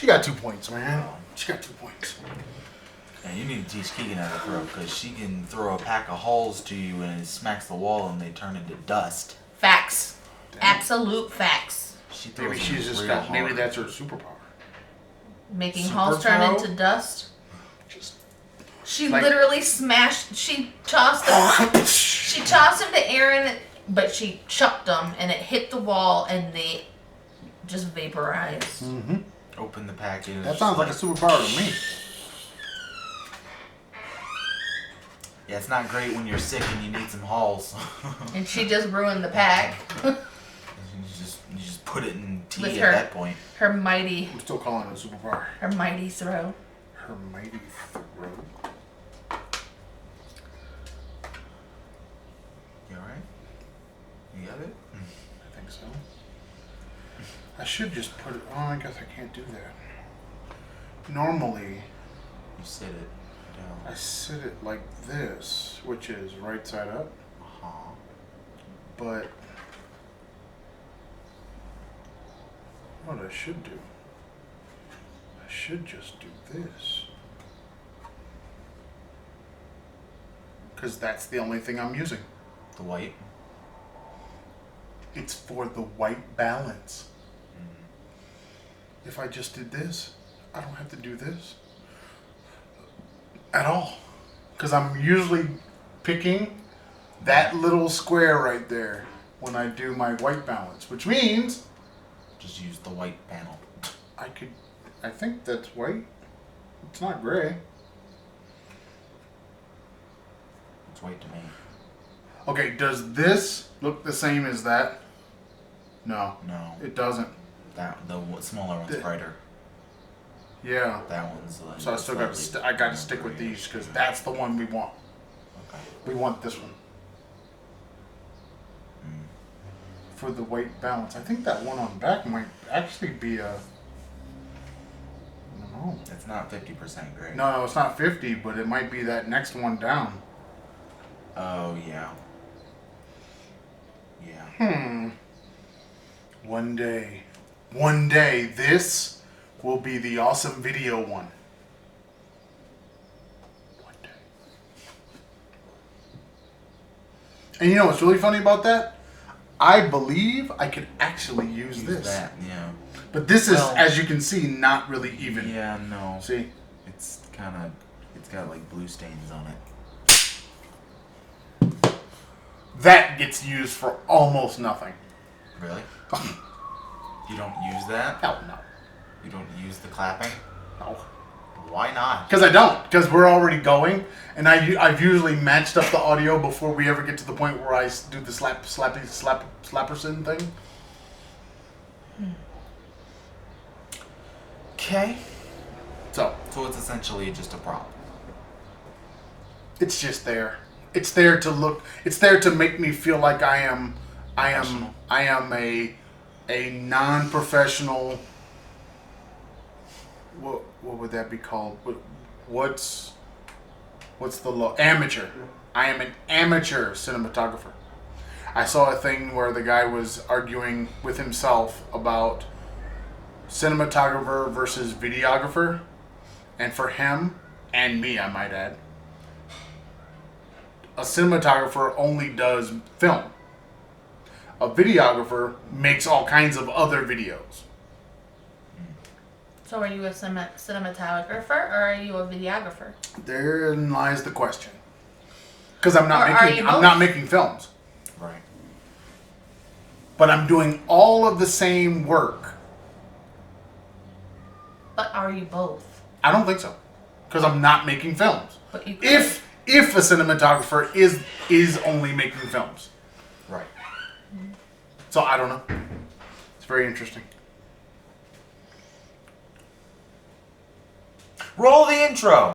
She got 2 points, man. She got 2 points. And you need to teach Keegan how to throw, because she can throw a pack of hulls to you and it smacks the wall and they turn into dust. Facts. Damn. Absolute facts. Maybe she's just got. Hard. Maybe that's her superpower. Making hulls turn into dust. She like, literally smashed. She tossed him. She tossed him to Aaron, but she chucked them and it hit the wall and they just vaporized. Mm-hmm. Open the package. That sounds like a superpower to me. Yeah, it's not great when you're sick and you need some hulls. And she just ruined the pack. You just put it in tea at that point. Her mighty. I'm still calling it a superpower. Her mighty throw. Her mighty throw. You alright? You got it? I think so. I should just put it. Oh, I guess I can't do that. Normally, you sit it down. I sit it like this, which is right side up. But what I should do, I should just do this. Because that's the only thing I'm using. The white? It's for the white balance. If I just did this, I don't have to do this at all. Because I'm usually picking that little square right there when I do my white balance, which means just use the white panel. I think that's white. It's not gray. It's white to me. Okay, does this look the same as that? No. No. It doesn't. The smaller one's brighter. Yeah. That one's like. So I still got to stick with these because that's the one we want. Okay. We want this one. For the white balance. I think that one on the back might actually be a. I don't know. It's not 50% gray. No, it's not 50, but it might be that next one down. Oh yeah. Yeah. One day, this will be the awesome video one. One day. And you know what's really funny about that? I believe I could actually use this. That, yeah. But this is, as you can see, not really even. Yeah, no. See? It's got like blue stains on it. That gets used for almost nothing. Really? You don't use that? Hell no. You don't use the clapping? No. Why not? Because I don't. Because we're already going, and I've usually matched up the audio before we ever get to the point where I do the slapperson thing. Okay. So it's essentially just a prop. It's just there. It's there to look. It's there to make me feel like I am a non-professional. What would that be called? What's the law? Amateur. I am an amateur cinematographer. I saw a thing where the guy was arguing with himself about cinematographer versus videographer, and for him and me, I might add, a cinematographer only does film. A videographer makes all kinds of other videos. So are you a cinematographer or are you a videographer? Therein lies the question. Because I'm not making films. Right. But I'm doing all of the same work. But are you both? I don't think so. Because I'm not making films. But you could. If a cinematographer is only making films. Right. So I don't know. It's very interesting. Roll the intro.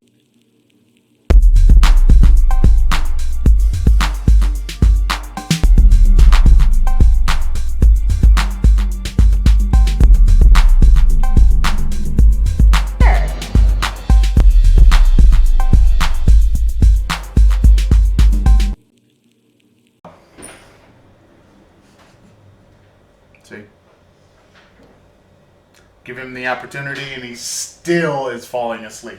See? Giving him the opportunity, and he still is falling asleep.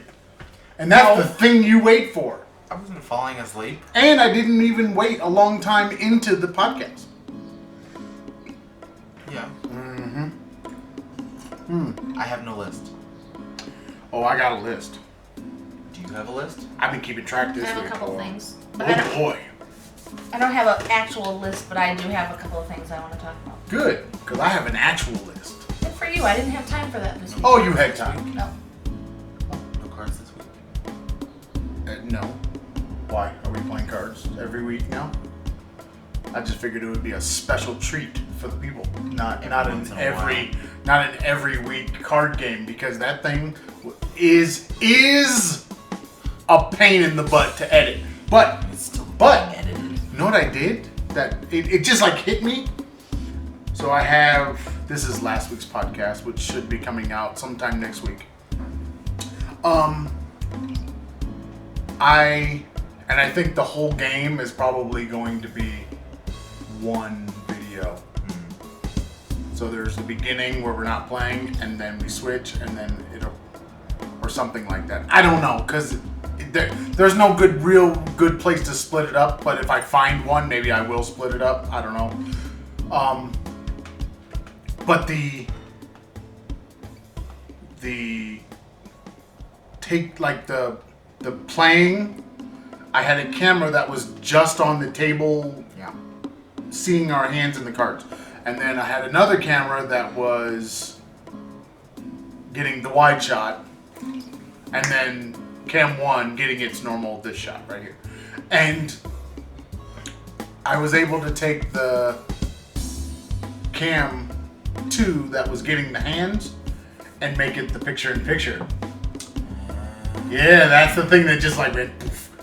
And that's the thing you wait for. I wasn't falling asleep. And I didn't even wait a long time into the podcast. Yeah. Mm-hmm. I have no list. Oh, I got a list. Do you have a list? I've been keeping track this I have week. a couple things. But Oh boy. I don't have an actual list, but I do have a couple of things I want to talk about. Good, because I have an actual list. Good for you. I didn't have time for that this week. Oh, you had time. No. No cards this week. No. Why? Are we playing cards every week now? I just figured it would be a special treat for the people, not an every week card game, because that thing is a pain in the butt to edit. But It's still edited. You know what I did? That it just like hit me. So I have, this is last week's podcast, which should be coming out sometime next week. I think the whole game is probably going to be one video. So there's the beginning where we're not playing, and then we switch, and then or something like that. I don't know, because there's no real good place to split it up, but if I find one, maybe I will split it up. I don't know. But the playing, I had a camera that was just on the table, seeing our hands in the cards. And then I had another camera that was getting the wide shot, and then cam 1 getting its normal this shot right here. And I was able to take the cam 2 that was getting the hands and make it the picture-in-picture. Yeah, that's the thing that just like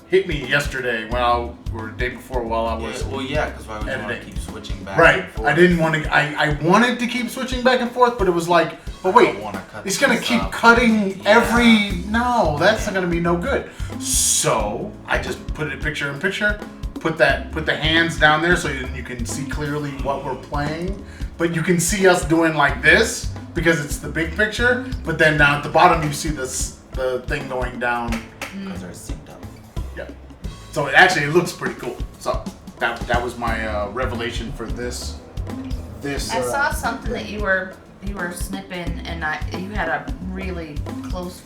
hit me yesterday or the day before while I was because why would you want to keep switching back and forth? I didn't want to. I wanted to keep switching back and forth, but it was like, but wait, it's gonna keep cutting every. No, that's not gonna be no good. So I just put it picture in picture. Put the hands down there so you can see clearly what we're playing, but you can see us doing like this because it's the big picture. But then down at the bottom you see the thing going down. Because they're synced up. Yeah. So it looks pretty cool. So that was my revelation for this. I saw something that you were snipping, and you had a really close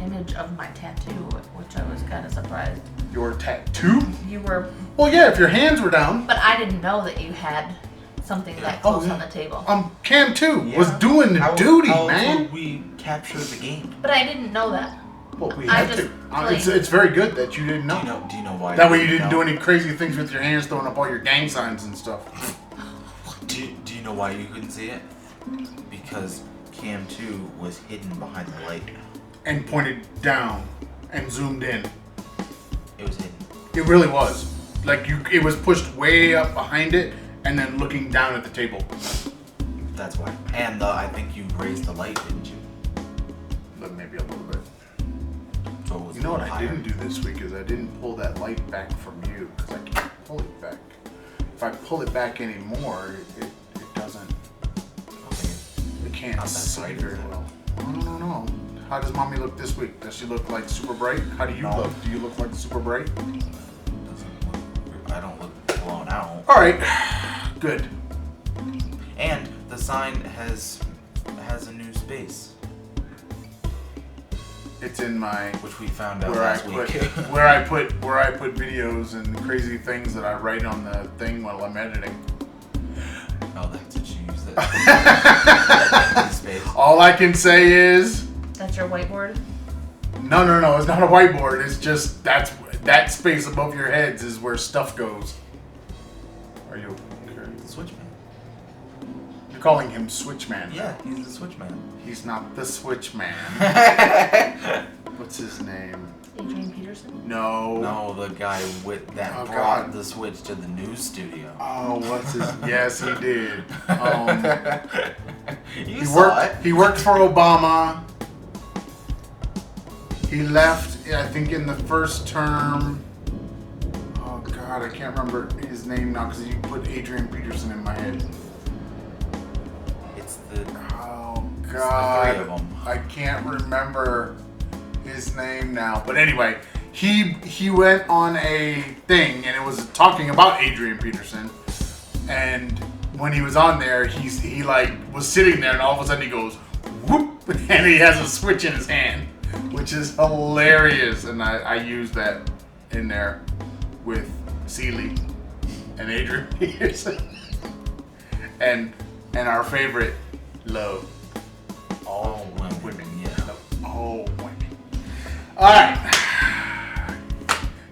image of my tattoo, which I was kind of surprised. Your tattoo? You were. Well, yeah. If your hands were down. But I didn't know that you had something that close on the table. Cam 2 was doing the duty, how man. Would we capture the game? But I didn't know that. Well, we had to. It's very good that you didn't know. Do you know why? That way you didn't do any crazy things with your hands, throwing up all your gang signs and stuff. Do you know why you couldn't see it? Because Cam 2 was hidden behind the light. And pointed down and zoomed in. It was hidden. It really was. Like it was pushed way up behind it and then looking down at the table. That's why. And I think you raised the light, didn't you? Maybe a little bit. So it was You know what I higher. didn't do this week is I didn't pull that light back from you because I can't pull it back. If I pull it back anymore, it doesn't. It can't Not that see bright, very is it? well. No. How does mommy look this week? Does she look like super bright? How do you look? Do you look like super bright? I don't look blown out. All right, good. And the sign has a new space, It's in my which we found out where I last put week. where I put videos and crazy things that I write on the thing while I'm editing. Oh, that's what you use that space. All I can say is That's your whiteboard? no. It's not a whiteboard. It's just that space above your heads is where stuff goes. Are you okay? Switchman. You're calling him Switchman. Yeah, he's the switchman. He's not the Switchman. What's his name? Adrian Peterson? No. No, the guy that Oh, brought God. the Switch to the news studio. Oh, what's his? Yes, he did. You saw it. He worked for Obama. He left, I think, in the first term. Oh God, I can't remember his name now because you put Adrian Peterson in my head. It's the Oh God, three of them. I can't remember his name now. But anyway, he went on a thing and it was talking about Adrian Peterson. And when he was on there, he like was sitting there and all of a sudden he goes whoop and he has a switch in his hand, which is hilarious. And I used that in there with Seeley and Adrian Peterson and our favorite love. All women. Yeah. All women. All right.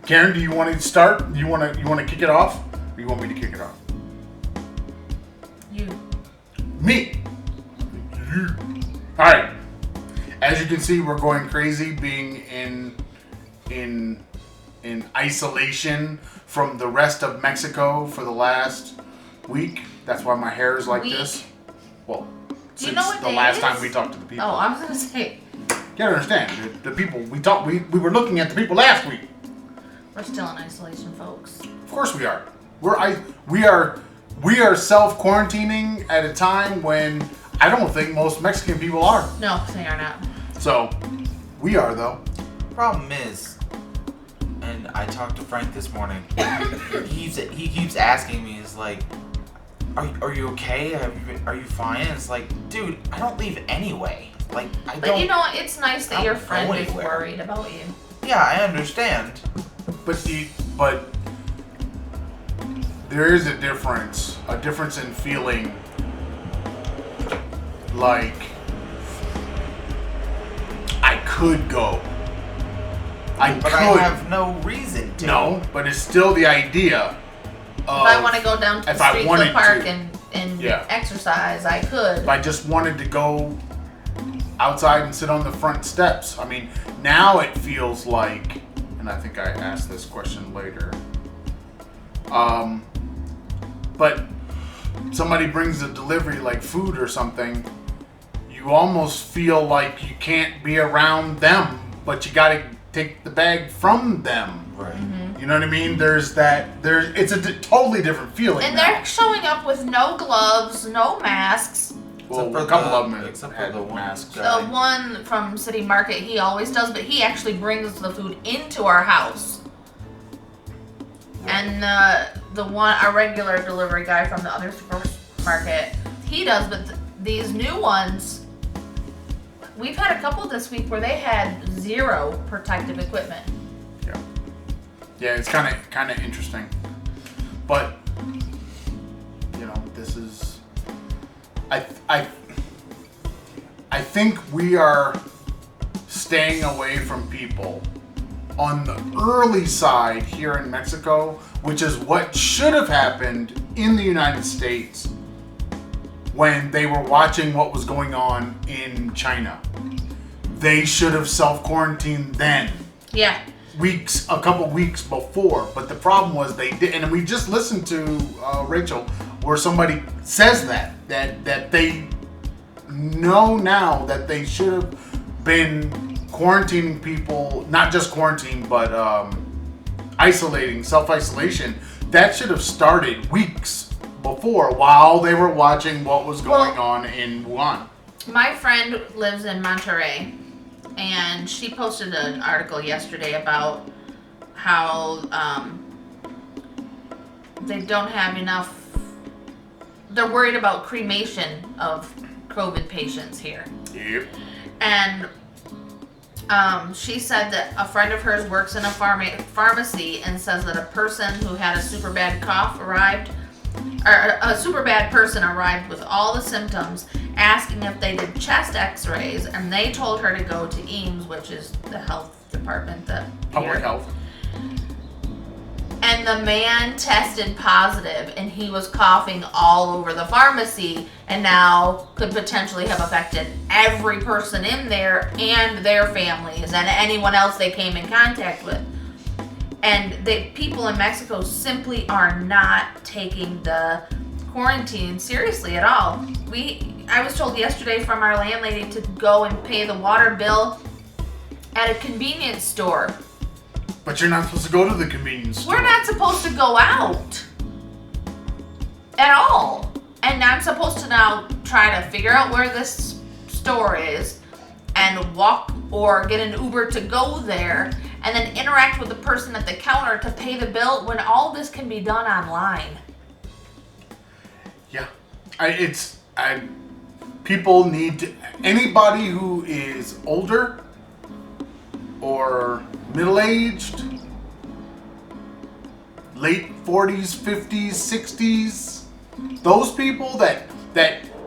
Karen, do you want to start? You want to kick it off? Or you want me to kick it off? You. Me. You. All right. As you can see, we're going crazy being in isolation from the rest of Mexico for the last week. That's why my hair is like this. Well, Do you know what the day last it time is? we talked to the people. Oh, I was gonna say. You gotta understand, the people we talked. We were looking at the people last week. We're still in isolation, folks. Of course we are. We are self-quarantining at a time when I don't think most Mexican people are. No, they are not. So we are though. Problem is, and I talked to Frank this morning. he keeps asking me, "Is like, are you okay? Are you fine?" And it's like, dude, I don't leave anyway. Like I don't. But you know, it's nice that I your don't friend go is anywhere. worried about you. Yeah, I understand. But there is a difference in feeling like I could go. But I have no reason to. No, but it's still the idea of If I want to go down to if the I street to wanted the park to. and Yeah. exercise, I could. if I just wanted to go outside and sit on the front steps. I mean, now it feels like, and I think I asked this question later, but somebody brings a delivery like food or something, you almost feel like you can't be around them, but you gotta take the bag from them. Right. Mm-hmm. You know what I mean? It's a totally different feeling And now. they're showing up with no gloves, no masks. Well, Except a for couple the- of them except for had the one masks. guy. The one from City Market, he always does, but he actually brings the food into our house. And our regular delivery guy from the other supermarket, he does, but these new ones, we've had a couple this week where they had zero protective equipment. Yeah, it's kind of interesting, but you know, this is. I think we are staying away from people on the early side here in Mexico, which is what should have happened in the United States when they were watching what was going on in China. They should have self-quarantined then. Yeah. A couple weeks before, but the problem was they did, and we just listened to Rachel, where somebody says that they know now that they should have been quarantining people, not just quarantine, but self-isolation. That should have started weeks before, while they were watching what was going on in Wuhan. My friend lives in Monterey, and she posted an article yesterday about how they don't have enough. They're worried about cremation of COVID patients here. Yep. And she said that a friend of hers works in a pharmacy and says that a person who had a super bad cough a super bad person arrived with all the symptoms, asking if they did chest x-rays, and they told her to go to EAMS, which is the health department Public health. And the man tested positive, and he was coughing all over the pharmacy, and now could potentially have affected every person in there and their families and anyone else they came in contact with. And the people in Mexico simply are not taking the quarantine seriously at all. I was told yesterday from our landlady to go and pay the water bill at a convenience store. But you're not supposed to go to the convenience store. We're not supposed to go out at all. And I'm supposed to now try to figure out where this store is and walk or get an Uber to go there and then interact with the person at the counter to pay the bill when all this can be done online. Yeah. People need to, anybody who is older or middle-aged, late 40s, 50s, 60s, those people that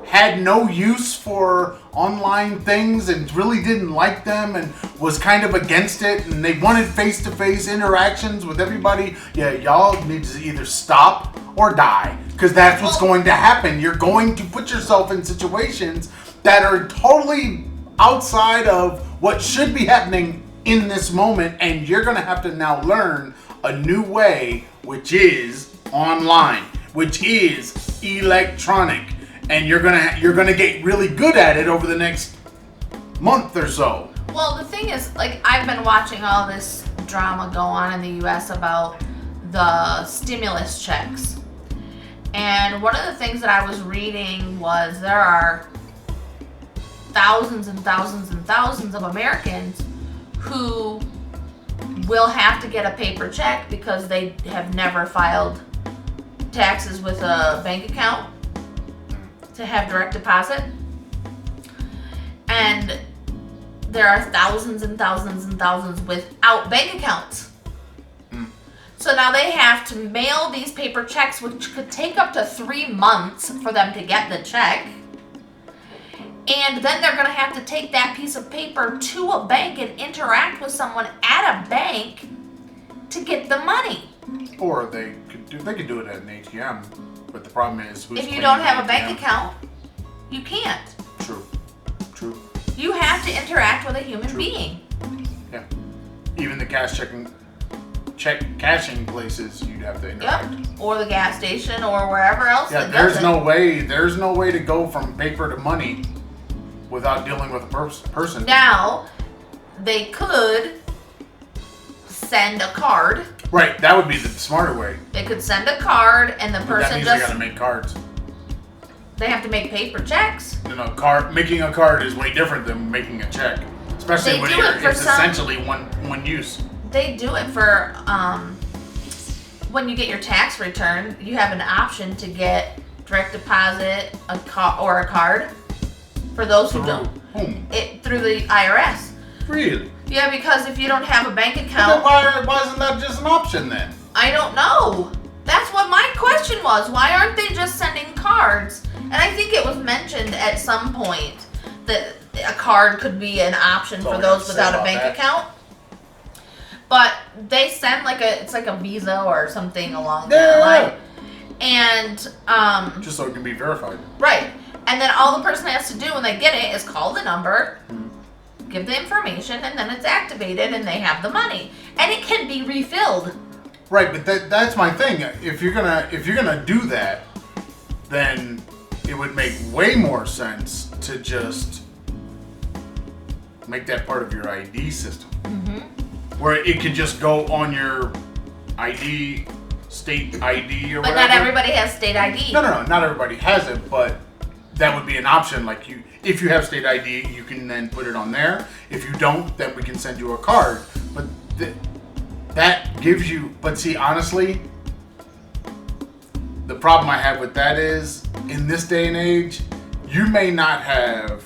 had no use for online things and really didn't like them and was kind of against it and they wanted face-to-face interactions with everybody, yeah, y'all need to either stop or die, because that's what's going to happen. You're going to put yourself in situations that are totally outside of what should be happening in this moment, and you're going to have to now learn a new way, which is online, which is electronic, and you're gonna get really good at it over the next month or so. Well, the thing is, like, I've been watching all this drama go on in the U.S. about the stimulus checks. And one of the things that I was reading was there are thousands and thousands and thousands of Americans who will have to get a paper check because they have never filed taxes with a bank account to have direct deposit. And there are thousands and thousands and thousands without bank accounts. So now they have to mail these paper checks, which could take up to 3 months for them to get the check. And then they're going to have to take that piece of paper to a bank and interact with someone at a bank to get the money. Or they could do it at an ATM, but the problem is if you don't have a bank account, you can't. True. You have to interact with a human being. Yeah. Even the cashing places, you'd have to interact. Yep. Or the gas station or wherever else. Yeah, there's no way to go from paper to money without dealing with a person. Now, they could send a card. Right, that would be the smarter way. They could send a card and the person that means just... they gotta make cards. They have to make paper checks. No, making a card is way different than making a check. Especially when it's essentially one use. They do it for, when you get your tax return, you have an option to get direct deposit or a card for those who don't. Whom? Through the IRS. Really? Yeah, because if you don't have a bank account... Why isn't that just an option then? I don't know. That's what my question was. Why aren't they just sending cards? And I think it was mentioned at some point that a card could be an option for those without a bank account. But they send it's like a Visa or something along that line. And just so it can be verified. Right. And then all the person has to do when they get it is call the number, give the information, and then it's activated and they have the money. And it can be refilled. Right, but that's my thing. If you're gonna do that, then it would make way more sense to just make that part of your ID system. Where it could just go on your ID, state ID or whatever. But not everybody has state ID. No, not everybody has it, but that would be an option. Like if you have state ID, you can then put it on there. If you don't, then we can send you a card. But that gives you, but see, honestly, the problem I have with that is, in this day and age, you may not have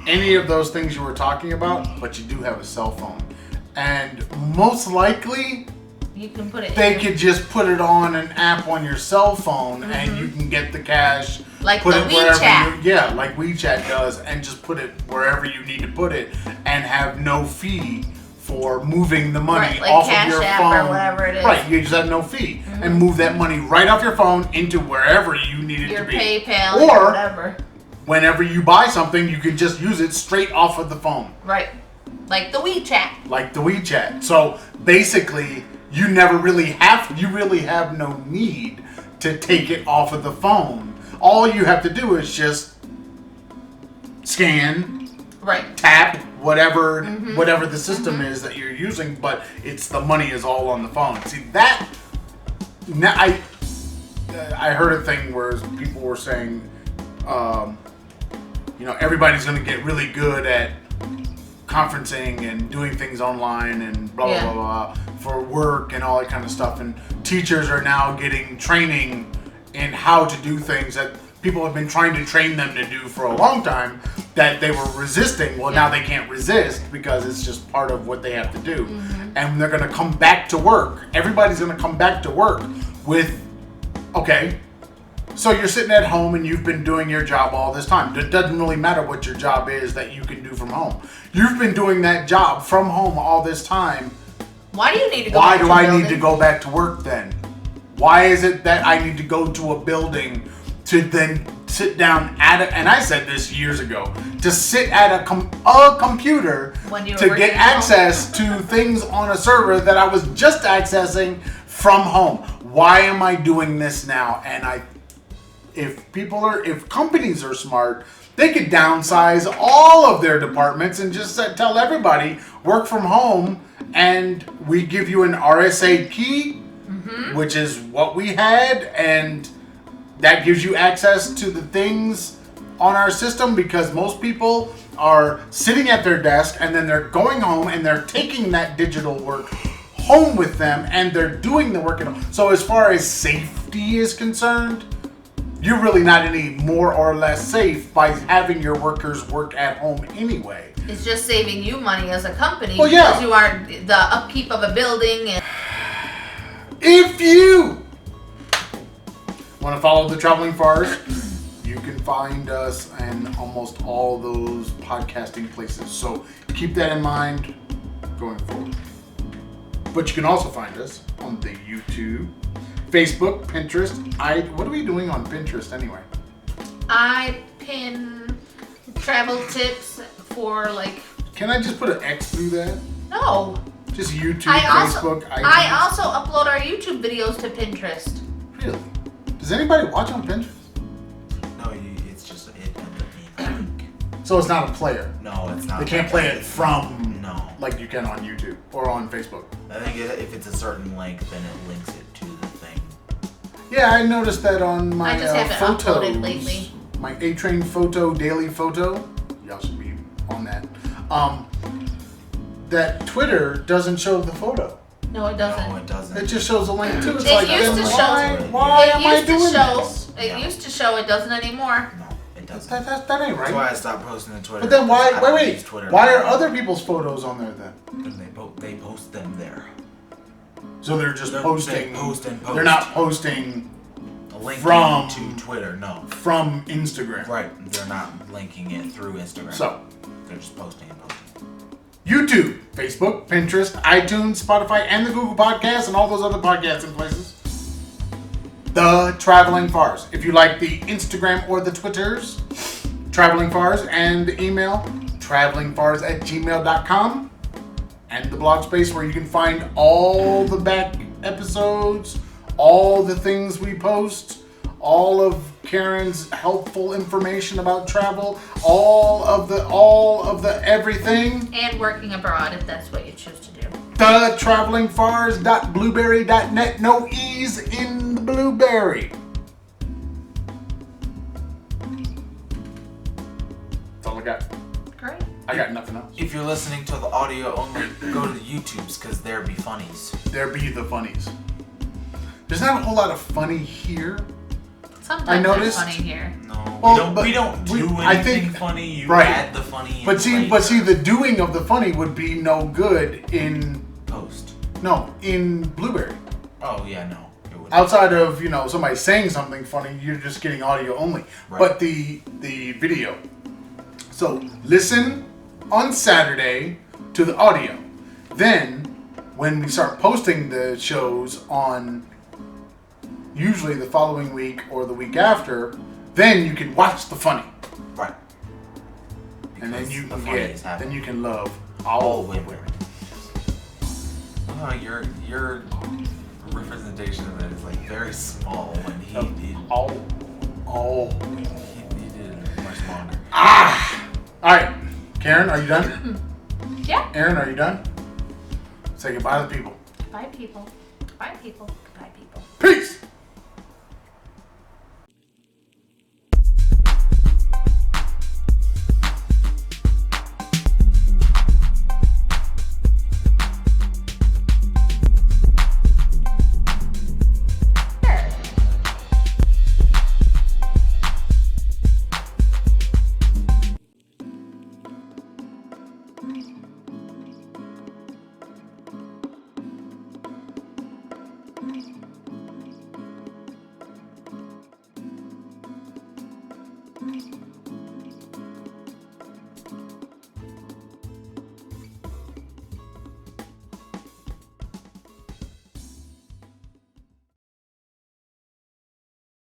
any of those things you were talking about, but you do have a cell phone. And most likely, you can put it they could just put it on an app on your cell phone and you can get the cash. Like put the it wherever WeChat. like WeChat does, and just put it wherever you need to put it and have no fee for moving the money like off Cash of your App phone. Or whatever it is. Right, you just have no fee. And move that money right off your phone into wherever you need it your to be. PayPal or whatever. Whenever you buy something, you can just use it straight off of the phone. Right. Like the WeChat. So basically, you really have no need to take it off of the phone. All you have to do is just scan, tap, whatever the system is that you're using, but the money is all on the phone. See that? I heard a thing where people were saying everybody's going to get really good at conferencing and doing things online and blah, blah, blah, blah, for work and all that kind of stuff. And teachers are now getting training in how to do things that people have been trying to train them to do for a long time that they were resisting. Well, now they can't resist because it's just part of what they have to do. And they're going to come back to work. Everybody's going to come back to work with, okay, so you're sitting at home and you've been doing your job all this time. It doesn't really matter what your job is that you can do from home. You've been doing that job from home all this time. Why do you need to go Why back do to I building? need to go back to work then? Why is it that I need to go to a building to then sit down at it? And I said this years ago, to sit at a computer When you were to working get at home. access to things on a server that I was just accessing from home. Why am I doing this now? And if companies are smart, they could downsize all of their departments and just tell everybody work from home, and we give you an RSA key, which is what we had, and that gives you access to the things on our system, because most people are sitting at their desk and then they're going home and they're taking that digital work home with them and they're doing the work at home. So as far as safety is concerned, you're really not any more or less safe by having your workers work at home anyway. It's just saving you money as a company Well, yeah. because you are the upkeep of a building. And If you want to follow the Traveling Farrs, you can find us in almost all those podcasting places. So keep that in mind going forward. But you can also find us on the YouTube, Facebook, Pinterest. What are we doing on Pinterest anyway? I pin travel tips for Can I just put an X through that? no. Just YouTube, Facebook, iTunes. I also upload our YouTube videos to Pinterest. Really? Does anybody watch on Pinterest? No, it's just it ended up being a link. So it's not a player. No, it's not. They can't play it from No. like you can on YouTube or on Facebook. I think if it's a certain link, then it links it to the thing. Yeah, I noticed that on my I just haven't photos. uploaded lately. My A-Train photo, daily photo. Y'all should be on that. That Twitter doesn't show the photo. No, it doesn't. No, it doesn't. It just shows a link to it. It's It like, used then to why, show. why it am I used to doing show. this? It used to show. It doesn't anymore. No, it doesn't. That ain't That's why I right. stopped posting to Twitter. But then why? because I don't use Wait. Twitter Why are anymore. other people's photos on there then? Because they post them there. So they're just They posting. post and post. They're not posting A link from- to Twitter. No. from Instagram. Right. They're not linking it through Instagram. So, They're just posting and posting. YouTube, Facebook, Pinterest, iTunes, Spotify, and the Google Podcasts, and all those other podcasting places. The Traveling Farrs. If you like the Instagram or the Twitters, Traveling Farrs, and the email, travelingfars@gmail.com, and the blog space where you can find all the back episodes, all the things we post, all of Karen's helpful information about travel, all of the everything. And working abroad, if that's what you choose to do. The travelingfars.blueberry.net. No E's in the blueberry. That's all I got. Great. I got nothing else. If you're listening to the audio only, go to the YouTubes because there be funnies. There be the funnies. There's not a whole lot of funny here. Sometimes I noticed- it's funny here. No, Well, we don't do anything I think- funny. You right. add the funny. But in see, later. the doing of the funny would be no good in Blueberry. Oh yeah, no. It would. Outside of somebody saying something funny, you're just getting audio only. Right. But the video. So listen on Saturday to the audio. Then when we start posting the shows on usually the following week or the week after, then you can watch the funny, Right. and then Because you the can funny get, is happening. then you can love all all women. women. Oh, your representation of it is like very small when he did. All. He did it much longer. All right, Karen, are you done? Yeah. Aaron, are you done? Say goodbye to the people. Bye, people. Bye, people. Bye, people. Peace. Mm.